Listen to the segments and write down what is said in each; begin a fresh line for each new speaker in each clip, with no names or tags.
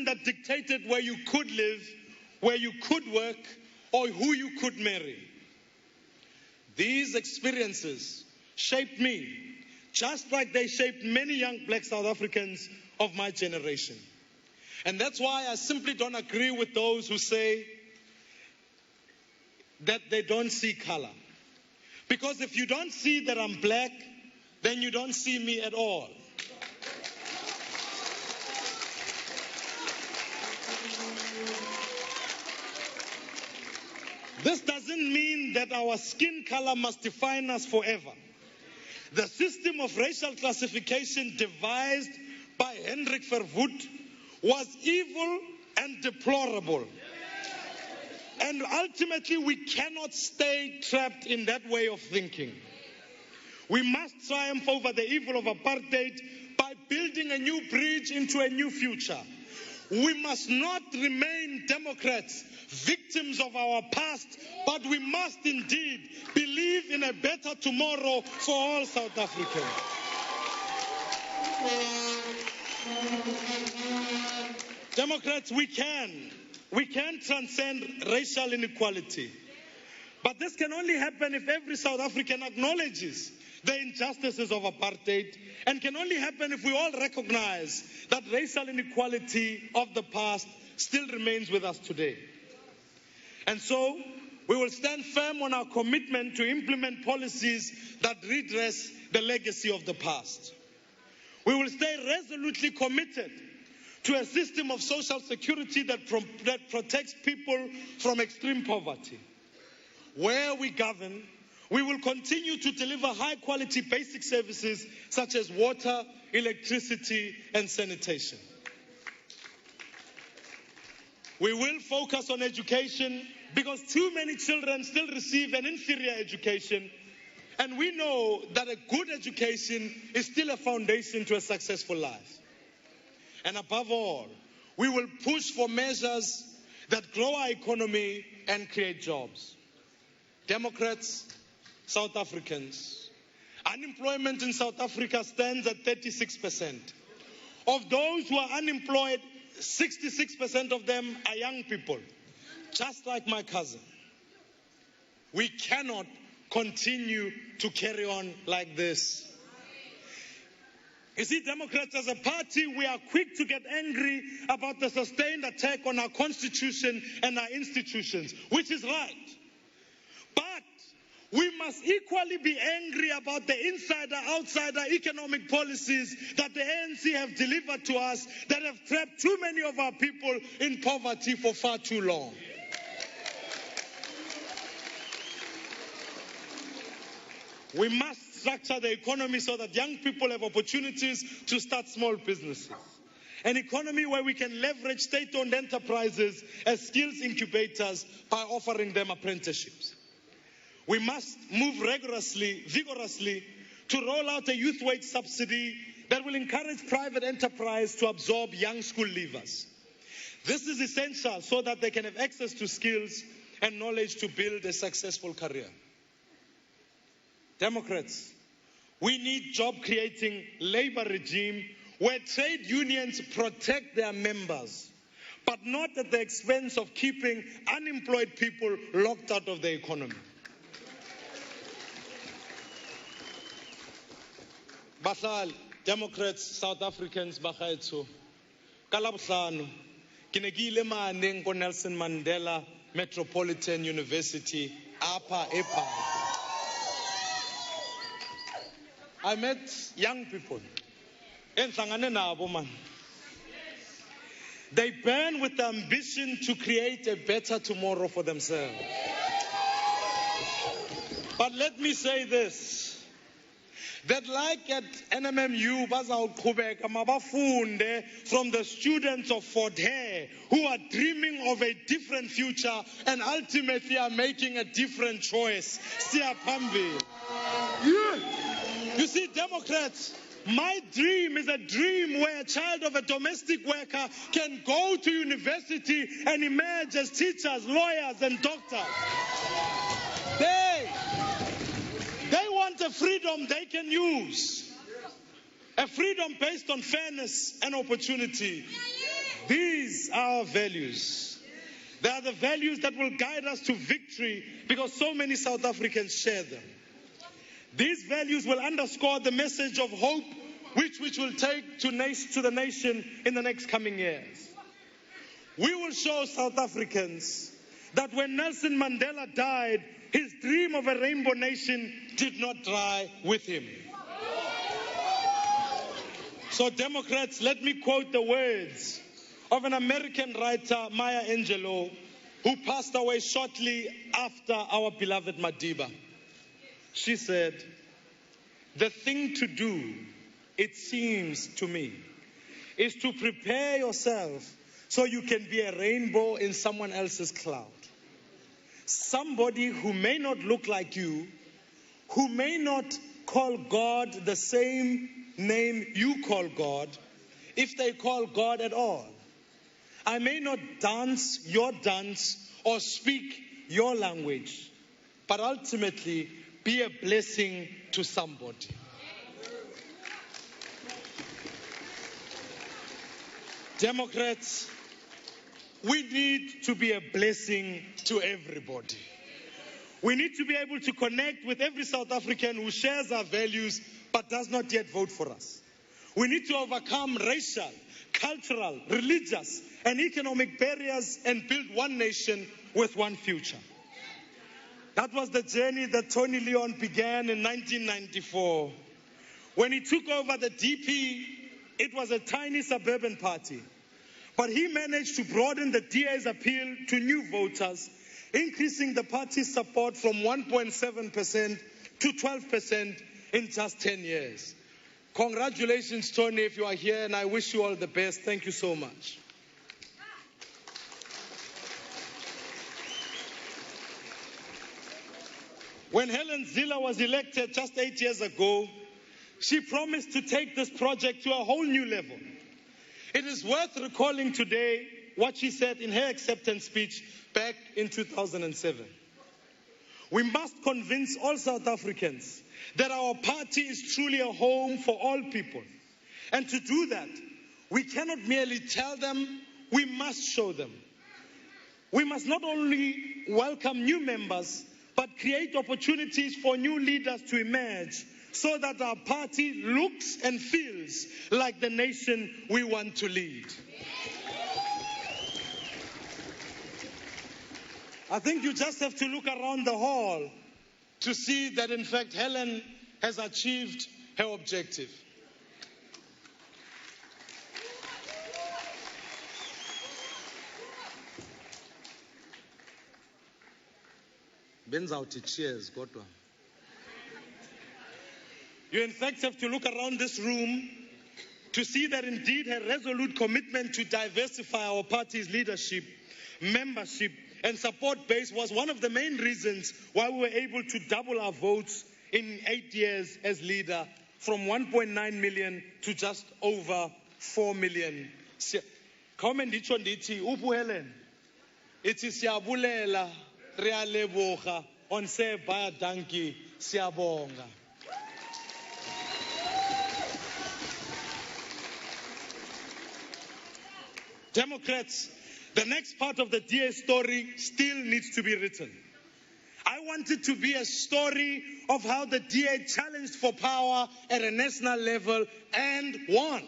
that dictated where you could live, where you could work, or who you could marry. These experiences shaped me, just like they shaped many young black South Africans of my generation. And that's why I simply don't agree with those who say that they don't see color. Because if you don't see that I'm black, then you don't see me at all. This doesn't mean that our skin color must define us forever. The system of racial classification devised by Hendrik Verwoerd was evil and deplorable. And ultimately, we cannot stay trapped in that way of thinking. We must triumph over the evil of apartheid by building a new bridge into a new future. We must not remain Democrats, victims of our past, but we must indeed believe in a better tomorrow for all South Africans. Democrats, we can transcend racial inequality. But this can only happen if every South African acknowledges the injustices of apartheid, and can only happen if we all recognize that racial inequality of the past still remains with us today. And so, we will stand firm on our commitment to implement policies that redress the legacy of the past. We will stay resolutely committed to a system of social security that protects people from extreme poverty. Where we govern, we will continue to deliver high-quality basic services such as water, electricity, and sanitation. We will focus on education because too many children still receive an inferior education, and we know that a good education is still a foundation to a successful life. And above all, we will push for measures that grow our economy and create jobs. Democrats, South Africans, unemployment in South Africa stands at 36%. Of those who are unemployed, 66% of them are young people, just like my cousin. We cannot continue to carry on like this. You see, Democrats as a party, we are quick to get angry about the sustained attack on our constitution and our institutions, which is right. But we must equally be angry about the insider-outsider economic policies that the ANC have delivered to us that have trapped too many of our people in poverty for far too long. We must structure the economy so that young people have opportunities to start small businesses. An economy where we can leverage state-owned enterprises as skills incubators by offering them apprenticeships. We must move vigorously to roll out a youth wage subsidy that will encourage private enterprise to absorb young school leavers. This is essential so that they can have access to skills and knowledge to build a successful career. Democrats, we need job-creating labor regime where trade unions protect their members, but not at the expense of keeping unemployed people locked out of the economy. Bahlali, Democrats, South Africans, bagaetso. Ka Labohlano, ke ne ke ile mane ko Nelson Mandela Metropolitan University apha ePaarl. I met young people. Enhlangane nabo man. They burn with the ambition to create a better tomorrow for themselves. But let me say this. That like at NMMU, bazawuqhubeka mabafunde from the students of Fort Hare who are dreaming of a different future and ultimately are making a different choice. Siya phambili. You see, Democrats, my dream is a dream where a child of a domestic worker can go to university and emerge as teachers, lawyers, and doctors. They want a freedom they can use. A freedom based on fairness and opportunity. These are our values. They are the values that will guide us to victory because so many South Africans share them. These values will underscore the message of hope which will take to the nation in the next coming years. We will show South Africans that when Nelson Mandela died, his dream of a rainbow nation did not die with him. So Democrats, let me quote the words of an American writer, Maya Angelou, who passed away shortly after our beloved Madiba. She said, "The thing to do, it seems to me, is to prepare yourself so you can be a rainbow in someone else's cloud. Somebody who may not look like you, who may not call God the same name you call God, if they call God at all. I may not dance your dance or speak your language, but ultimately be a blessing to somebody." Democrats, we need to be a blessing to everybody. We need to be able to connect with every South African who shares our values but does not yet vote for us. We need to overcome racial, cultural, religious, and economic barriers and build one nation with one future. That was the journey that Tony Leon began in 1994. When he took over the DP, it was a tiny suburban party. But he managed to broaden the DA's appeal to new voters, increasing the party's support from 1.7% to 12% in just 10 years. Congratulations, Tony, if you are here, and I wish you all the best. Thank you so much. When Helen Zille was elected just 8 years ago, she promised to take this project to a whole new level. It is worth recalling today what she said in her acceptance speech back in 2007. We must convince all South Africans that our party is truly a home for all people. And to do that, we cannot merely tell them, we must show them. We must not only welcome new members, but create opportunities for new leaders to emerge so that our party looks and feels like the nation we want to lead. I think you just have to look around the hall to see that, in fact, Helen has achieved her objective. Cheers, Godwa. You, in fact, have to look around this room to see that, indeed, her resolute commitment to diversify our party's leadership, membership, and support base was one of the main reasons why we were able to double our votes in 8 years as leader, from 1.9 million to just over 4 million. Comment ndicho ndithi uphu Helen ithi siyabulela realeboga onse baya danki siyabonga. Democrats, the next part of the DA story still needs to be written. I want it to be a story of how the DA challenged for power at a national level and won.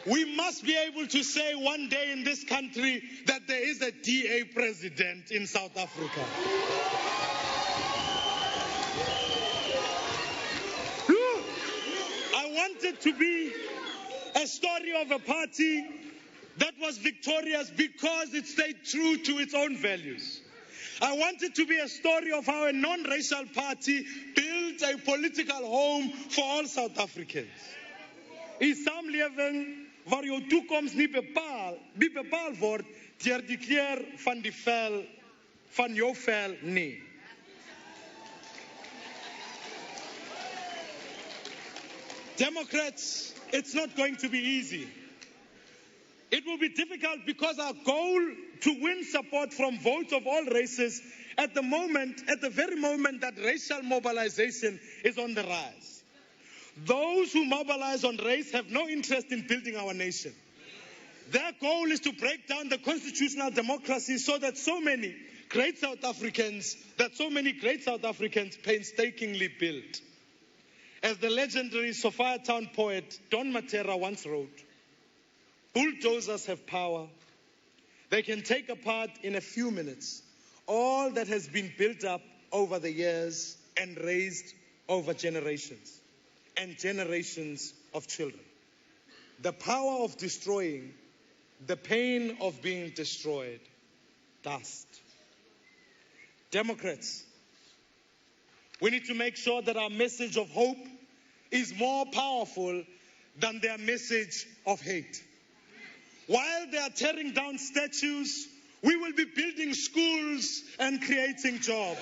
We must be able to say one day in this country that there is a DA president in South Africa. I want it to be a story of a party that was victorious because it stayed true to its own values. I want it to be a story of how a non-racial party built a political home for all South Africans. In samelewing waar jou toekoms nie bepaal word deur die kleur van die vel van jou vel nie. Democrats, it's not going to be easy. It will be difficult because our goal to win support from votes of all races at the very moment that racial mobilization is on the rise. Those who mobilize on race have no interest in building our nation. Their goal is to break down the constitutional democracy so that so many great South Africans painstakingly built. As the legendary Sophiatown poet Don Matera once wrote, bulldozers have power. They can take apart in a few minutes all that has been built up over the years and raised over generations and generations of children. The power of destroying, the pain of being destroyed, dust. Democrats, we need to make sure that our message of hope is more powerful than their message of hate. While they are tearing down statues, we will be building schools and creating jobs.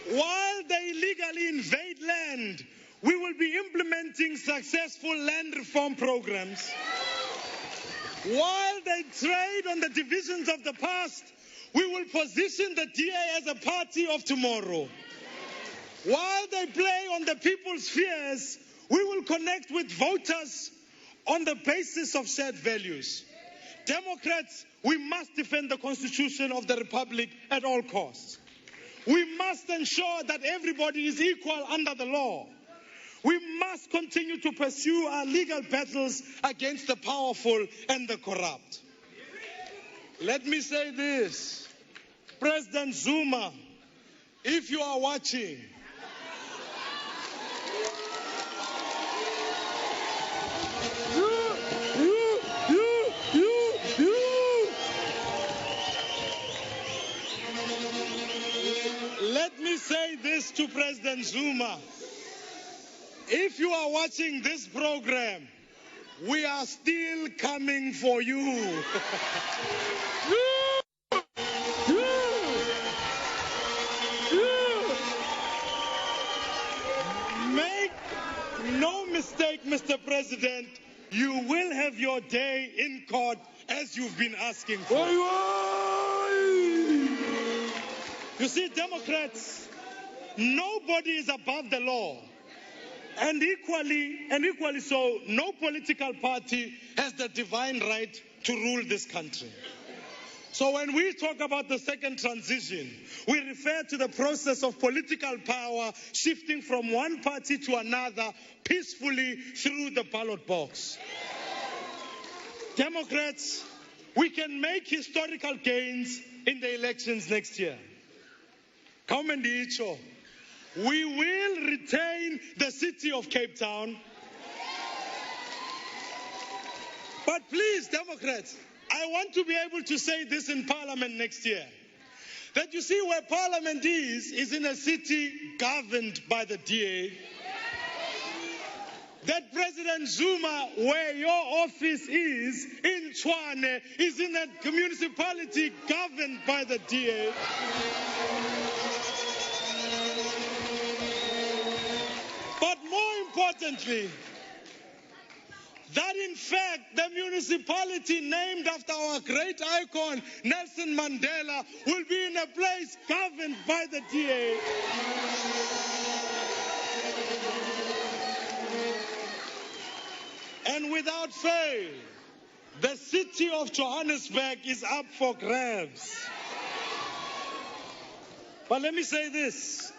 While they illegally invade land, we will be implementing successful land reform programs. While they trade on the divisions of the past, we will position the DA as a party of tomorrow. While they play on the people's fears, we will connect with voters on the basis of shared values. Democrats, we must defend the Constitution of the Republic at all costs. We must ensure that everybody is equal under the law. We must continue to pursue our legal battles against the powerful and the corrupt. Let me say this, President Zuma, if you are watching, let me say this to President Zuma. If you are watching this program, we are still coming for you. Make no mistake, Mr. President, you will have your day in court as you've been asking for. You see, Democrats, nobody is above the law. And equally so, no political party has the divine right to rule this country. So when we talk about the second transition, we refer to the process of political power shifting from one party to another peacefully through the ballot box. Democrats, we can make historical gains in the elections next year. We will retain the city of Cape Town. But please, Democrats, I want to be able to say this in Parliament next year. That you see where Parliament is in a city governed by the DA. That President Zuma, where your office is, in Tshwane, is in a municipality governed by the DA. But more importantly, that in fact the municipality named after our great icon Nelson Mandela will be in a place governed by the DA. And without fail, the city of Johannesburg is up for grabs. But let me say this.